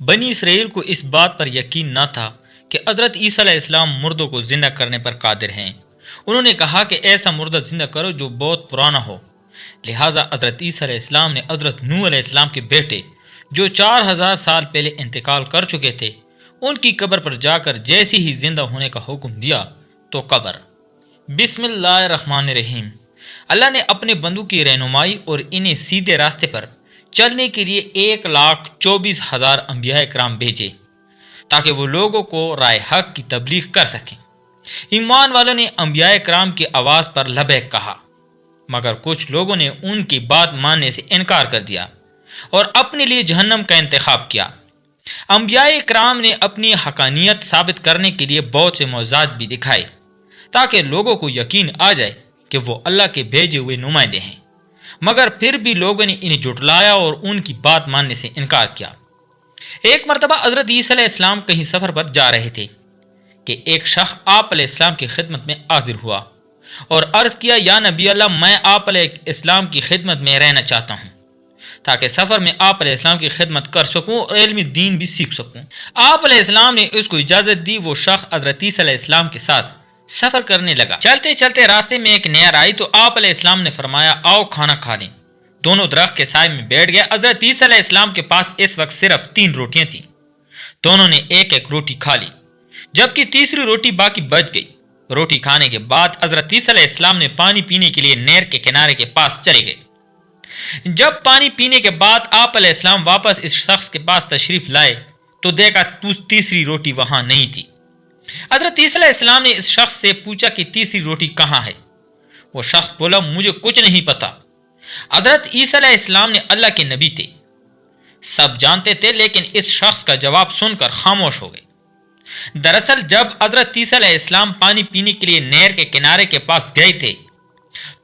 بنی اسرائیل کو اس بات پر یقین نہ تھا کہ حضرت عیسیٰ علیہ السلام مردوں کو زندہ کرنے پر قادر ہیں۔ انہوں نے کہا کہ ایسا مردہ زندہ کرو جو بہت پرانا ہو۔ لہٰذا حضرت عیسیٰ علیہ السلام نے حضرت نوح علیہ السلام کے بیٹے جو 4000 سال پہلے انتقال کر چکے تھے ان کی قبر پر جا کر جیسے ہی زندہ ہونے کا حکم دیا تو قبر۔ بسم اللہ الرحمن الرحیم۔ اللہ نے اپنے بندوں کی رہنمائی اور انہیں سیدھے راستے پر چلنے کے لیے 1,24,000 انبیاء کرام بھیجے تاکہ وہ لوگوں کو رائے حق کی تبلیغ کر سکیں۔ ایمان والوں نے انبیاء کرام کی آواز پر لبیک کہا، مگر کچھ لوگوں نے ان کی بات ماننے سے انکار کر دیا اور اپنے لیے جہنم کا انتخاب کیا۔ انبیاء کرام نے اپنی حقانیت ثابت کرنے کے لیے بہت سے معجزات بھی دکھائے تاکہ لوگوں کو یقین آ جائے کہ وہ اللہ کے بھیجے ہوئے نمائندے ہیں، مگر پھر بھی لوگوں نے انہیں جھٹلایا اور ان کی بات ماننے سے انکار کیا۔ ایک مرتبہ حضرت عیسیٰ علیہ السلام کہیں سفر پر جا رہے تھے کہ ایک شخص آپ علیہ السلام کی خدمت میں حاضر ہوا اور عرض کیا، یا نبی اللہ، میں آپ علیہ السلام کی خدمت میں رہنا چاہتا ہوں تاکہ سفر میں آپ علیہ السلام کی خدمت کر سکوں اور علم دین بھی سیکھ سکوں۔ آپ علیہ السلام نے اس کو اجازت دی۔ وہ شخص حضرت عیسیٰ علیہ السلام کے ساتھ سفر کرنے لگا۔ چلتے چلتے راستے میں ایک نہر آئی تو آپ علیہ السلام نے فرمایا، آؤ کھانا کھا لیں۔ دونوں درخت کے سائے میں بیٹھ گئے۔ حضرت عیسیٰ علیہ السلام کے پاس اس وقت صرف 3 روٹیاں تھیں۔ دونوں نے ایک ایک روٹی کھا لی جبکہ تیسری روٹی باقی بچ گئی۔ روٹی کھانے کے بعد حضرت عیسیٰ علیہ السلام نے پانی پینے کے لیے نہر کے کنارے کے پاس چلے گئے۔ جب پانی پینے کے بعد آپ علیہ السلام واپس اس شخص کے پاس تشریف لائے تو دیکھا تیسری روٹی وہاں نہیں تھی۔ حضرت عیسیٰ علیہ السلام نے اس شخص سے پوچھا کہ تیسری روٹی کہاں ہے؟ وہ شخص بولا، مجھے کچھ نہیں پتا۔ حضرت عیسیٰ علیہ السلام نے اللہ کے نبی تھے، سب جانتے تھے، لیکن اس شخص کا جواب سن کر خاموش ہو گئے۔ دراصل جب حضرت عیسیٰ علیہ السلام پانی پینے کے لیے نہر کے کنارے کے پاس گئے تھے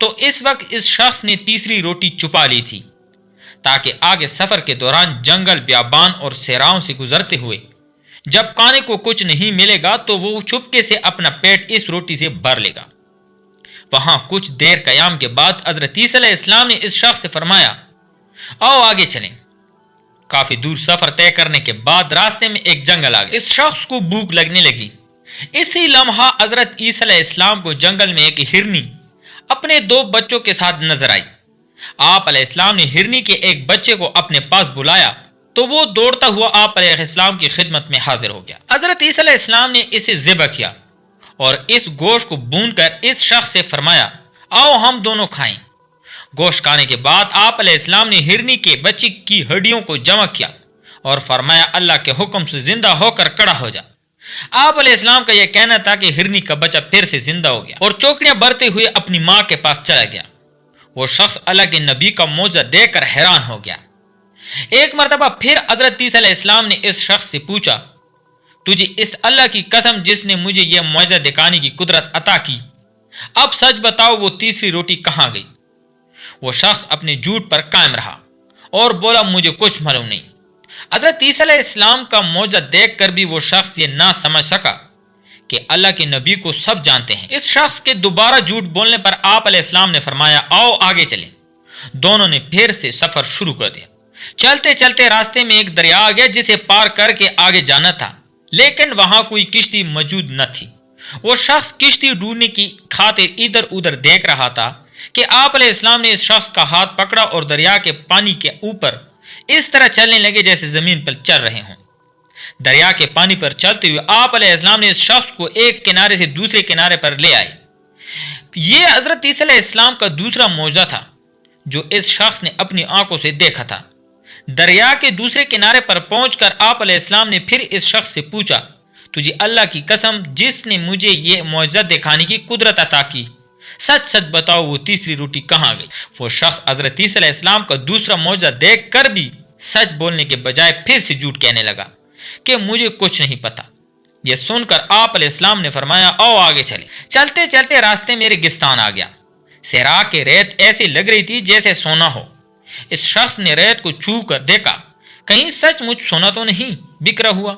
تو اس وقت اس شخص نے تیسری روٹی چھپا لی تھی تاکہ آگے سفر کے دوران جنگل، بیابان اور صحراؤں سے گزرتے ہوئے جب کھانے کو کچھ نہیں ملے گا تو وہ چپکے سے اپنا پیٹ اس روٹی سے بھر لے گا۔ وہاں کچھ دیر قیام کے بعد حضرت عیسیٰ علیہ السلام نے اس شخص سے فرمایا، آؤ آگے چلیں۔ کافی دور سفر طے کرنے کے بعد راستے میں ایک جنگل آ گیا۔ اس شخص کو بھوک لگنے لگی۔ اسی لمحہ حضرت عیسیٰ علیہ السلام کو جنگل میں ایک ہرنی اپنے 2 بچوں کے ساتھ نظر آئی۔ آپ علیہ السلام نے ہرنی کے ایک بچے کو اپنے پاس بلایا تو وہ دوڑتا ہوا آپ علیہ السلام کی خدمت میں حاضر ہو گیا۔ حضرت عیسیٰ علیہ السلام نے اسے ذبح کیا اور اس گوشت کو بھون کر اس شخص سے فرمایا، آؤ ہم دونوں کھائیں۔ گوشت کھانے کے بعد آپ علیہ السلام نے ہرنی کے بچے کی ہڈیوں کو جمع کیا اور فرمایا، اللہ کے حکم سے زندہ ہو کر کھڑا ہو جا۔ آپ علیہ السلام کا یہ کہنا تھا کہ ہرنی کا بچہ پھر سے زندہ ہو گیا اور چوکڑیاں بھرتے ہوئے اپنی ماں کے پاس چلا گیا۔ وہ شخص اللہ کے نبی کا معجزہ دیکھ کر حیران ہو گیا۔ ایک مرتبہ پھر حضرت عیسیٰ علیہ السلام نے اس شخص سے پوچھا، تجھے اس اللہ کی قسم جس نے مجھے یہ معجزہ دکھانے کی قدرت عطا کی، اب سچ بتاؤ وہ تیسری روٹی کہاں گئی؟ وہ شخص اپنے جھوٹ پر قائم رہا اور بولا، مجھے کچھ معلوم نہیں۔ حضرت عیسیٰ علیہ السلام کا معجزہ دیکھ کر بھی وہ شخص یہ نہ سمجھ سکا کہ اللہ کے نبی کو سب جانتے ہیں۔ اس شخص کے دوبارہ جھوٹ بولنے پر آپ علیہ السلام نے فرمایا، آؤ آگے چلیں۔ دونوں نے پھر سے سفر شروع کر دیا۔ چلتے چلتے راستے میں ایک دریا آ گیا جسے پار کر کے آگے جانا تھا، لیکن وہاں کوئی کشتی موجود نہ تھی۔ وہ شخص کشتی ڈھونڈنے کی خاطر ادھر ادھر دیکھ رہا تھا کہ آپ علیہ السلام نے اس شخص کا ہاتھ پکڑا اور دریا کے پانی کے اوپر اس طرح چلنے لگے جیسے زمین پر چل رہے ہوں۔ دریا کے پانی پر چلتے ہوئے آپ علیہ السلام نے اس شخص کو ایک کنارے سے دوسرے کنارے پر لے آئے۔ یہ حضرت عیسیٰ علیہ السلام کا دوسرا معجزہ تھا جو اس شخص نے اپنی آنکھوں سے دیکھا تھا۔ دریا کے دوسرے کنارے پر پہنچ کر آپ علیہ السلام نے پھر اس شخص سے پوچھا، تجھے اللہ کی قسم جس نے مجھے یہ معجزہ دکھانے کی قدرت عطا کی، سچ سچ بتاؤ وہ تیسری روٹی کہاں گئی؟ وہ شخص حضرت عیسیٰ علیہ السلام کا دوسرا معجزہ دیکھ کر بھی سچ بولنے کے بجائے پھر سے جھوٹ کہنے لگا کہ مجھے کچھ نہیں پتا۔ یہ سن کر آپ علیہ السلام نے فرمایا، آؤ آگے چلیں۔ چلتے چلتے راستے میں ریگستان آ گیا۔ صحرا کے ریت ایسی لگ رہی تھی جیسے سونا ہو۔ اس شخص نے ریت کو چھو کر دیکھا، کہیں سچ مچ سونا تو نہیں بکھرا ہوا۔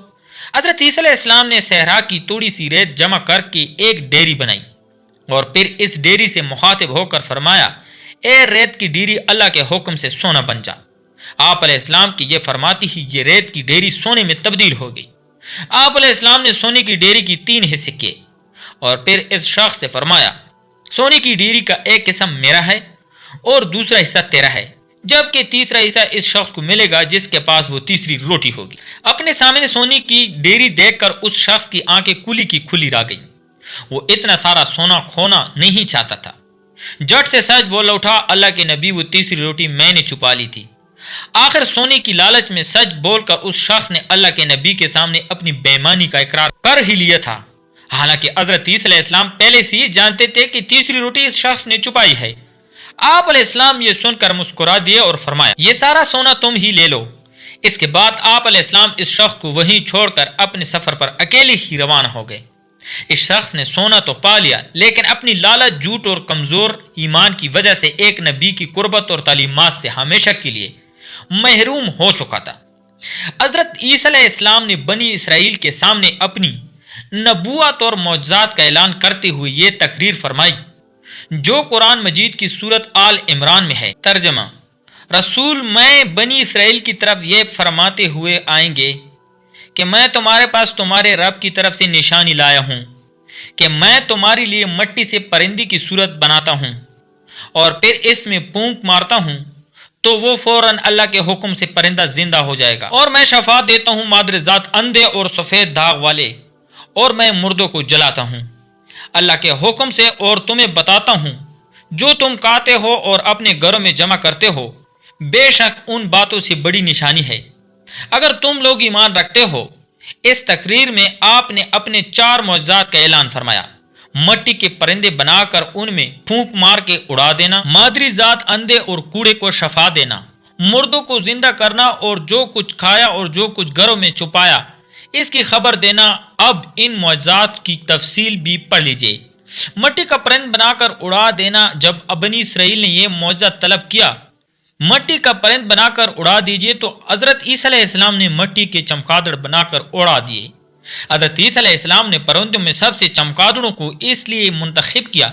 حضرت عیسیٰ علیہ السلام نے صحرا کی تھوڑی سی ریت جمع کر کے ایک ڈیری بنائی اور پھر اس ڈیری سے مخاطب ہو کر فرمایا، اے ریت کی ڈیری، اللہ کے حکم سے سونا بن جا۔ آپ علیہ السلام کی یہ فرماتی ہی یہ ریت کی ڈیری سونے میں تبدیل ہو گئی۔ آپ علیہ السلام نے سونے کی ڈیری کی 3 حصے کیے اور پھر اس شخص سے فرمایا سونے کی ڈیری کا ایک حصہ میرا ہے اور دوسرا حصہ تیرا ہے، جبکہ تیسرا حصہ اس شخص کو ملے گا جس کے پاس وہ تیسری روٹی ہوگی۔ اپنے سامنے سونے کی ڈیری دیکھ کر اس شخص کی آنکھیں کھلی کی کھلی رہ گئیں۔ وہ اتنا سارا سونا کھونا نہیں چاہتا تھا۔ جٹ سے سچ بول اٹھا، اللہ کے نبی وہ تیسری روٹی میں نے چھپا لی تھی۔ آخر سونے کی لالچ میں سچ بول کر اس شخص نے اللہ کے نبی کے سامنے اپنی بے ایمانی کا اقرار کر ہی لیا تھا، حالانکہ حضرت عیسیٰ علیہ السلام پہلے سے ہی جانتے تھے کہ تیسری روٹی اس شخص نے چھپائی ہے۔ آپ علیہ السلام یہ سن کر مسکرا دیے اور فرمایا یہ سارا سونا تم ہی لے لو۔ اس کے بعد آپ علیہ السلام اس شخص کو وہیں چھوڑ کر اپنے سفر پر اکیلے ہی روانہ ہو گئے۔ اس شخص نے سونا تو پا لیا لیکن اپنی لالچ، جھوٹ اور کمزور ایمان کی وجہ سے ایک نبی کی قربت اور تعلیمات سے ہمیشہ کے لیے محروم ہو چکا تھا۔ حضرت عیسیٰ علیہ السلام نے بنی اسرائیل کے سامنے اپنی نبوت اور معجزات کا اعلان کرتے ہوئے یہ تقریر فرمائی جو قرآن مجید کی سورت آل عمران میں ہے۔ ترجمہ: رسول میں بنی اسرائیل کی طرف یہ فرماتے ہوئے آئیں گے کہ میں تمہارے پاس تمہارے رب کی طرف سے نشانی لایا ہوں کہ میں تمہارے لیے مٹی سے پرندے کی صورت بناتا ہوں اور پھر اس میں پھونک مارتا ہوں تو وہ فوراً اللہ کے حکم سے پرندہ زندہ ہو جائے گا، اور میں شفا دیتا ہوں مادر ذات اندھے اور سفید داغ والے، اور میں مردوں کو جلاتا ہوں اللہ کے حکم سے، اور تمہیں بتاتا ہوں جو تم کھاتے ہو اور اپنے گھروں میں جمع کرتے ہو، بے شک ان باتوں سے بڑی نشانی ہے اگر تم لوگ ایمان رکھتے ہو۔ اس تقریر میں آپ نے اپنے 4 معجزات کا اعلان فرمایا: مٹی کے پرندے بنا کر ان میں پھونک مار کے اڑا دینا، مادری ذات اندھے اور کوڑے کو شفا دینا، مردوں کو زندہ کرنا، اور جو کچھ کھایا اور جو کچھ گھروں میں چھپایا اس کی خبر دینا۔ اب ان معجزات کی تفصیل بھی پڑھ لیجئے۔ مٹی کا پرند بنا کر اڑا دینا، جب بنی اسرائیل نے یہ معجزہ طلب کیا مٹی کا پرند بنا کر اڑا دیجئے، تو حضرت عیسیٰ علیہ السلام نے مٹی کے چمگادڑ بنا کر اڑا دیے۔ حضرت عیسیٰ علیہ السلام نے پرندوں میں سب سے چمگادڑوں کو اس لیے منتخب کیا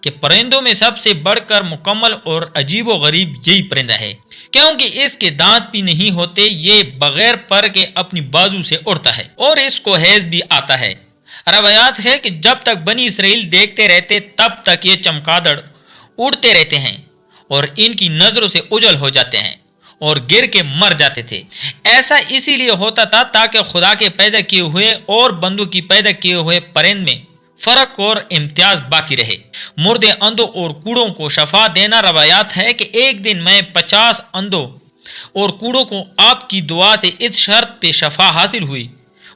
کہ پرندوں میں سب سے بڑھ کر مکمل اور عجیب و غریب یہی پرندہ ہے، کیونکہ اس کے دانت بھی نہیں ہوتے، یہ بغیر پر کے اپنی بازو سے اڑتا ہے اور اس کو حیض بھی آتا ہے۔ روایات ہے کہ جب تک بنی اسرائیل دیکھتے رہتے تب تک یہ چمگادڑ اڑتے رہتے ہیں اور ان کی نظروں سے اوجھل ہو جاتے ہیں اور گر کے مر جاتے تھے۔ ایسا اسی لیے ہوتا تھا تاکہ خدا کے پیدا کیے ہوئے اور بندوں کی پیدا کیے ہوئے پرند میں فرق اور امتیاز باقی رہے۔ مردے، اندھوں اور کوڑوں کو شفا دینا۔ روایات ہے کہ ایک دن میں 50 اندھوں اور کوڑوں کو آپ کی دعا سے اس شرط پہ شفا حاصل ہوئی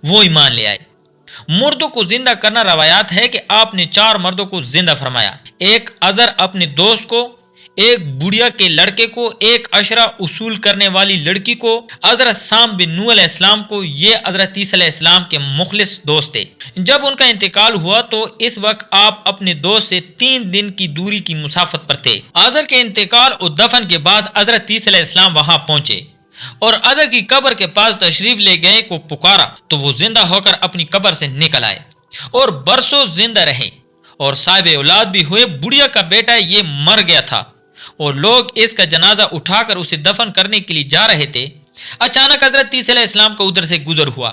وہ ایمان لے آئے۔ مردوں کو زندہ کرنا۔ روایات ہے کہ آپ نے 4 مردوں کو زندہ فرمایا، ایک عذر اپنے دوست کو، ایک بڑھیا کے لڑکے کو، ایک عشرہ اصول کرنے والی لڑکی کو، حضرت سام بن نوح علیہ السلام کو۔ یہ حضرت عیسیٰ علیہ السلام کے مخلص دوست تھے۔ جب ان کا انتقال ہوا تو اس وقت آپ اپنے دوست سے 3 دن کی دوری کی مسافت پر تھے۔ عذر کے انتقال اور دفن کے بعد حضرت عیسیٰ علیہ السلام وہاں پہنچے اور عذر کی قبر کے پاس تشریف لے گئے کو پکارا تو وہ زندہ ہو کر اپنی قبر سے نکل آئے اور برسوں زندہ رہے اور صاحب اولاد بھی ہوئے۔ بڑھیا کا بیٹا یہ مر گیا تھا اور لوگ اس کا جنازہ اٹھا کر اسے دفن کرنے کے لیے جا رہے تھے۔ اچانک حضرت عیسیٰ علیہ السلام کو ادھر سے گزر ہوا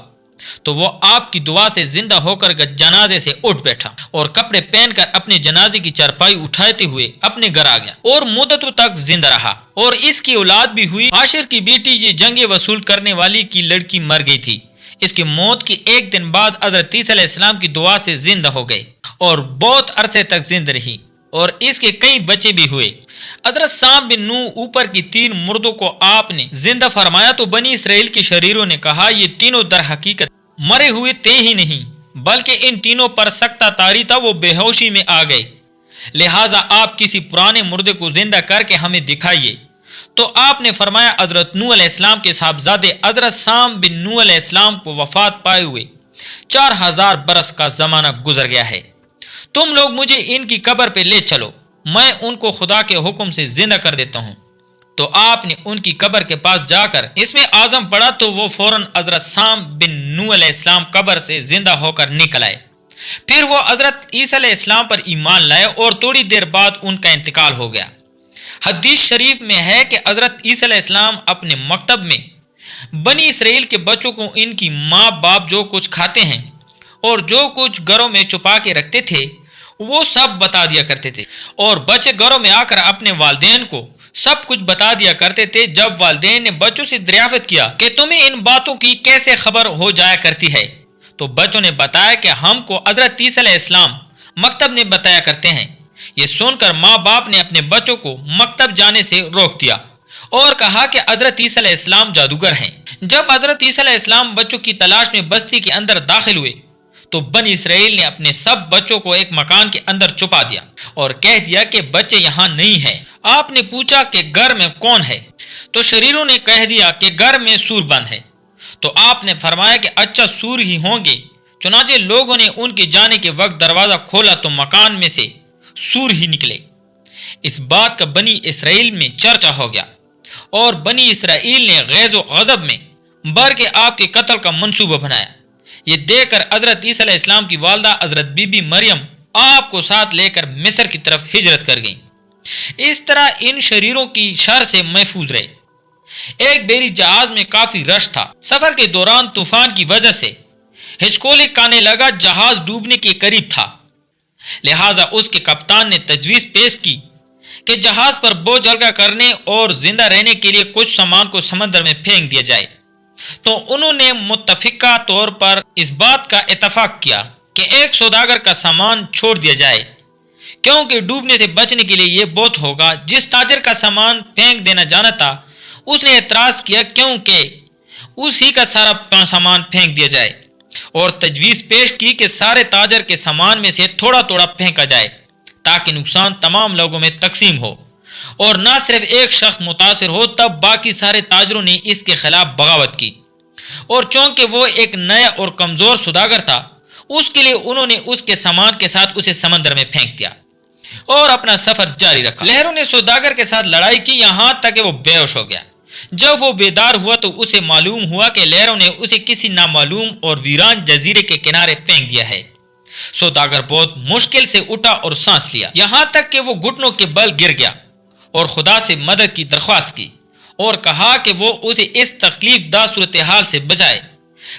تو وہ آپ کی دعا سے زندہ ہو کر جنازے سے اٹھ بیٹھا اور کپڑے پہن کر اپنے جنازے کی چارپائی اٹھاتے ہوئے اپنے گھر آ گیا اور مدتوں تک زندہ رہا، اور اس کی اولاد بھی ہوئی۔ عاشر کی بیٹی یہ جنگ وصول کرنے والی کی لڑکی مر گئی تھی۔ اس کی موت کے 1 دن بعد حضرت عیسیٰ علیہ السلام کی دعا سے زندہ ہو گئے اور بہت عرصے تک زندہ رہی اور اس کے کئی بچے بھی ہوئے۔ حضرت سام بن نوح اوپر کی 3 مردوں کو آپ نے زندہ فرمایا تو بنی اسرائیل کے شریروں نے کہا یہ تینوں در حقیقت مرے ہوئے تھے ہی نہیں بلکہ ان تینوں پر سکتہ طاری تھا، وہ بے ہوشی میں آ گئے، لہٰذا آپ کسی پرانے مردے کو زندہ کر کے ہمیں دکھائیے۔ تو آپ نے فرمایا حضرت نوح علیہ السلام کے صاحبزادے حضرت سام بن نوح علیہ السلام کو وفات پائے ہوئے 4000 برس کا زمانہ گزر گیا ہے، تم لوگ مجھے ان کی قبر پہ لے چلو، میں ان کو خدا کے حکم سے زندہ کر دیتا ہوں۔ تو آپ نے ان کی قبر کے پاس جا کر اس میں اعظم پڑھا تو وہ فوراً حضرت سام بن نوح علیہ السلام قبر سے زندہ ہو کر نکل آئے۔ پھر وہ حضرت عیسیٰ علیہ السلام پر ایمان لائے اور تھوڑی دیر بعد ان کا انتقال ہو گیا۔ حدیث شریف میں ہے کہ حضرت عیسیٰ علیہ السلام اپنے مکتب میں بنی اسرائیل کے بچوں کو ان کی ماں باپ جو کچھ کھاتے ہیں اور جو کچھ گھروں میں چھپا کے رکھتے تھے وہ سب بتا دیا کرتے تھے، اور بچے گھروں میں آ کر اپنے والدین کو سب کچھ بتا دیا کرتے تھے۔ جب والدین نے بچوں سے دریافت کیا کہ تمہیں ان باتوں کی کیسے خبر ہو جایا کرتی ہے، تو بچوں نے بتایا کہ ہم کو حضرت عیسیٰ علیہ السلام مکتب نے بتایا کرتے ہیں۔ یہ سن کر ماں باپ نے اپنے بچوں کو مکتب جانے سے روک دیا اور کہا کہ حضرت عیسیٰ علیہ السلام جادوگر ہیں۔ جب حضرت عیسیٰ علیہ السلام بچوں کی تلاش میں بستی کے اندر داخل ہوئے تو بنی اسرائیل نے اپنے سب بچوں کو ایک مکان کے اندر چھپا دیا اور کہہ دیا کہ بچے یہاں نہیں ہیں۔ آپ نے پوچھا کہ گھر میں کون ہے، تو شریروں نے کہہ دیا کہ گھر میں سور بند ہے۔ تو آپ نے فرمایا کہ اچھا سور ہی ہوں گے۔ چنانچہ لوگوں نے ان کے جانے کے وقت دروازہ کھولا تو مکان میں سے سور ہی نکلے۔ اس بات کا بنی اسرائیل میں چرچا ہو گیا اور بنی اسرائیل نے غیظ و غضب میں بھر کے آپ کے قتل کا منصوبہ بنایا۔ یہ دیکھ کر حضرت عیسیٰ علیہ السلام کی والدہ حضرت بی بی مریم آپ کو ساتھ لے کر مصر کی طرف ہجرت کر گئیں۔ اس طرح ان شریروں کی شر سے محفوظ رہے۔ ایک بیری جہاز میں کافی رش تھا۔ سفر کے دوران طوفان کی وجہ سے ہچکولک آنے لگا، جہاز ڈوبنے کے قریب تھا، لہٰذا اس کے کپتان نے تجویز پیش کی کہ جہاز پر بوجھ ہلکا کرنے اور زندہ رہنے کے لیے کچھ سامان کو سمندر میں پھینک دیا جائے۔ تو انہوں نے متفقہ طور پر اس بات کا اتفاق کیا کہ ایک سوداگر کا سامان چھوڑ دیا جائے، کیونکہ ڈوبنے سے بچنے کے لیے یہ بہت ہوگا۔ جس تاجر کا سامان پھینک دینا جانا تھا اس نے اعتراض کیا کیونکہ اس ہی کا سارا سامان پھینک دیا جائے، اور تجویز پیش کی کہ سارے تاجر کے سامان میں سے تھوڑا تھوڑا پھینکا جائے تاکہ نقصان تمام لوگوں میں تقسیم ہو اور نہ صرف ایک شخص متاثر ہو۔ تب باقی سارے تاجروں نے اس کے خلاف بغاوت کی، اور چونکہ وہ ایک نیا اور کمزور سوداگر تھا اس کے لیے انہوں نے اس کے سامان کے ساتھ اسے سمندر میں پھینک دیا اور اپنا سفر جاری رکھا۔ لہروں نے سوداگر کے ساتھ لڑائی کی یہاں تک کہ وہ بے ہوش ہو گیا۔ جب وہ بیدار ہوا تو اسے معلوم ہوا کہ لہروں نے اسے کسی نامعلوم اور ویران جزیرے کے کنارے پھینک دیا ہے۔ سوداگر بہت مشکل سے اٹھا اور سانس لیا، یہاں تک کہ وہ گھٹنوں کے بل گر گیا اور خدا سے مدد کی درخواست کی اور کہا کہ وہ اسے اس تکلیف دہ صورتحال سے بچائے۔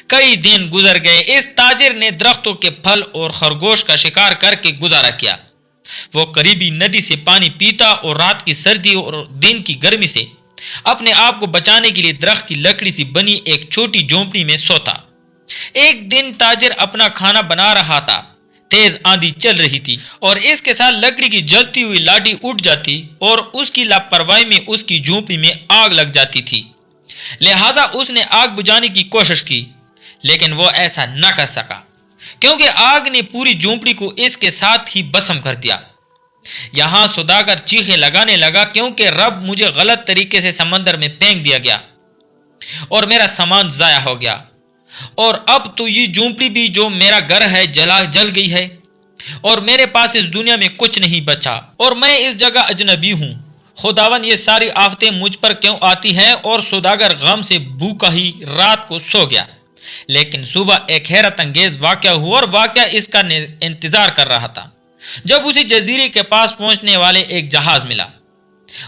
کئی دن گزر گئے۔ اس تاجر نے درختوں کے پھل اور خرگوش کا شکار کر کے گزارا کیا۔ وہ قریبی ندی سے پانی پیتا اور رات کی سردی اور دن کی گرمی سے اپنے آپ کو بچانے کے لیے درخت کی لکڑی سے بنی ایک چھوٹی جھونپڑی میں سوتا۔ ایک دن تاجر اپنا کھانا بنا رہا تھا، تیز آندھی چل رہی تھی اور اس کے ساتھ لکڑی کی جلتی ہوئی لاٹھی اٹھ جاتی اور اس کی لاپرواہی میں اس کی جھونپڑی میں آگ لگ جاتی تھی۔ لہٰذا اس نے آگ بجھانے کی کوشش کی لیکن وہ ایسا نہ کر سکا کیونکہ آگ نے پوری جھونپڑی کو اس کے ساتھ ہی بسم کر دیا۔ یہاں سوداگر چیخے لگانے لگا کیونکہ رب مجھے غلط طریقے سے سمندر میں پھینک دیا گیا اور میرا سامان ضائع ہو گیا، اور اب تو یہ جھونپڑی بھی جو میرا گھر ہے جل گئی ہے اور میرے پاس اس دنیا میں کچھ نہیں بچا اور میں اس جگہ اجنبی ہوں۔ خداوند یہ ساری آفتیں مجھ پر کیوں آتی ہیں؟ اور سوداگر غم سے بھوکا ہی رات کو سو گیا۔ لیکن صبح ایک حیرت انگیز واقعہ ہوا اور واقعہ اس کا انتظار کر رہا تھا۔ جب اسے جزیرے کے پاس پہنچنے والے ایک جہاز ملا،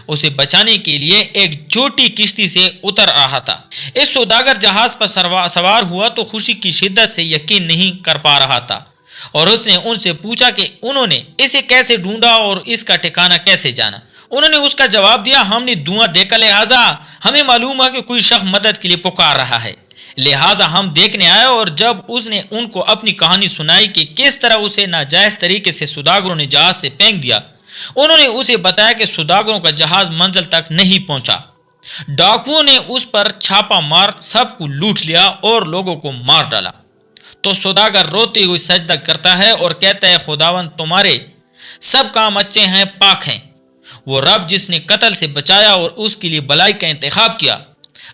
اسے بچانے کے لیے ایک چھوٹی کشتی سے اتر رہا تھا۔ اس سوداگر جہاز پر سوار ہوا تو خوشی کی شدت سے یقین نہیں کر پا رہا تھا، اور اس نے ان سے پوچھا کہ انہوں نے اسے کیسے ڈھونڈا اور اس کا ٹھکانہ کیسے جانا۔ انہوں نے اس کا جواب دیا، ہم نے دھواں دیکھا، لہٰذا ہمیں معلوم ہے کہ کوئی شخص مدد کے لیے پکار رہا ہے، لہٰذا ہم دیکھنے آئے۔ اور جب اس نے ان کو اپنی کہانی سنائی کہ کس طرح اسے ناجائز طریقے سے سوداگروں نے جہاز سے پھینک دیا، انہوں نے اسے بتایا کہ سوداگروں کا جہاز منزل تک نہیں پہنچا۔ ڈاکوؤں نے اس پر چھاپا مار سب کو لوٹ لیا اور لوگوں کو مار ڈالا۔ تو سوداگر روتے ہوئے سجدہ کرتا ہے اور کہتا ہے، خداوند تمہارے سب کام اچھے ہیں، پاک ہیں۔ وہ رب جس نے قتل سے بچایا اور اس کے لیے بلائی کا انتخاب کیا،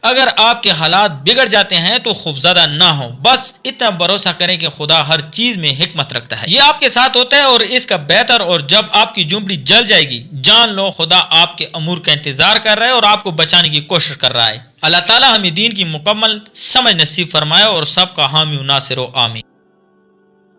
اگر آپ کے حالات بگڑ جاتے ہیں تو خوفزدہ نہ ہو، بس اتنا بھروسہ کریں کہ خدا ہر چیز میں حکمت رکھتا ہے، یہ آپ کے ساتھ ہوتا ہے اور اس کا بہتر۔ اور جب آپ کی جھونپڑی جل جائے گی، جان لو خدا آپ کے امور کا انتظار کر رہا ہے اور آپ کو بچانے کی کوشش کر رہا ہے۔ اللہ تعالیٰ ہمیں دین کی مکمل سمجھ نصیب فرمائے اور سب کا حامی و ناصر و آمین۔